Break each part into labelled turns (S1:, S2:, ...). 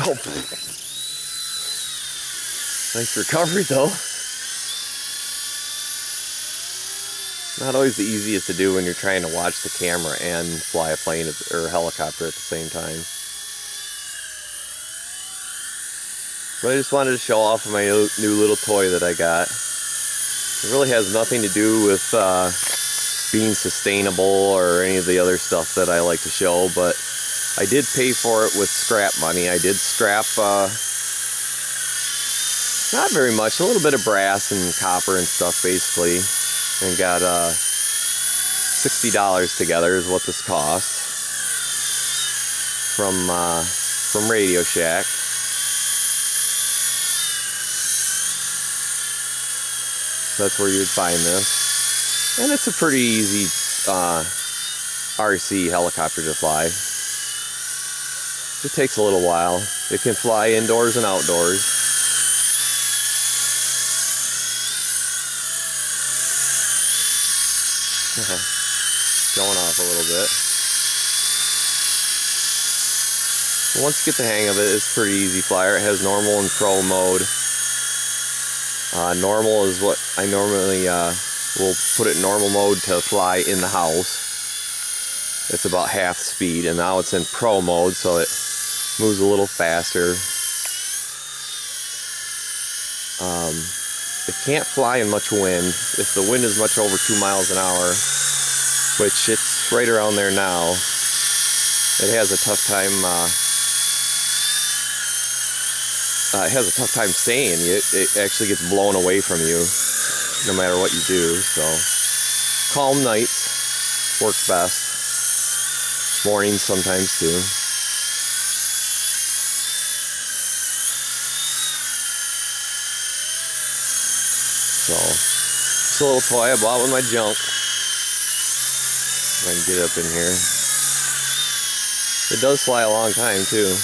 S1: Oh, nice recovery though. Not always the easiest to do when you're trying to watch the camera and fly a plane or a helicopter at the same time. But I just wanted to show off my new little toy that I got. It really has nothing to do with being sustainable or any of the other stuff that I like to show, but I did pay for it with scrap money. I did scrap not very much, a little bit of brass and copper and stuff basically, and got $60 together is what this cost from Radio Shack. So that's where you would find this, and it's a pretty easy RC helicopter to fly. It takes a little while. It can fly indoors and outdoors. Going off a little bit. Once you get the hang of it, it's a pretty easy flyer. It has normal and pro mode. Normal is what I normally will put it in normal mode to fly in the house. It's about half speed, and now it's in pro mode, so it moves a little faster. It can't fly in much wind. If the wind is much over 2 miles an hour, which it's right around there now, it has a tough time. It has a tough time staying. It actually gets blown away from you, no matter what you do. So, calm nights work best. Mornings sometimes too. So, it's a little toy I bought with my junk. If I can get it up in here. It does fly a long time too.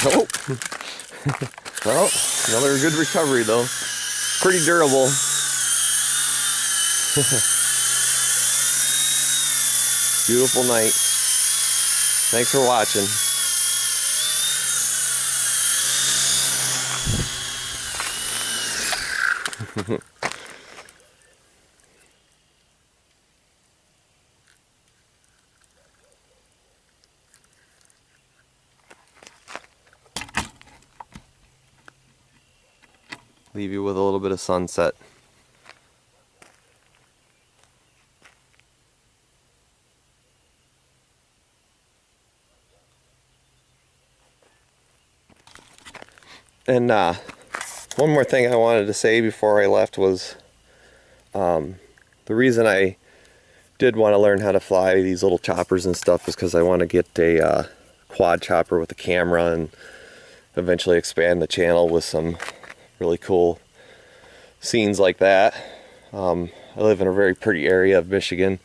S1: Oh, well, another good recovery though. Pretty durable. Beautiful night. Thanks for watching. Leave you with a little bit of sunset. And one more thing I wanted to say before I left was the reason I did want to learn how to fly these little choppers and stuff is because I want to get a quad chopper with a camera and eventually expand the channel with some really cool scenes like that. I live in a very pretty area of Michigan,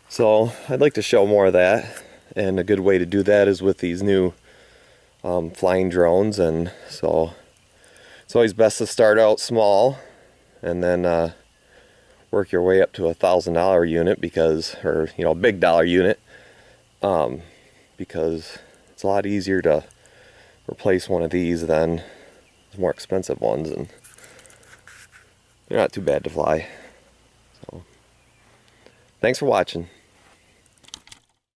S1: so I'd like to show more of that, and a good way to do that is with these new flying drones. And so it's always best to start out small and then work your way up to $1,000 unit, because, or you know, big dollar unit, because it's a lot easier to replace one of these than more expensive ones, and they're not too bad to fly. So, thanks for watching.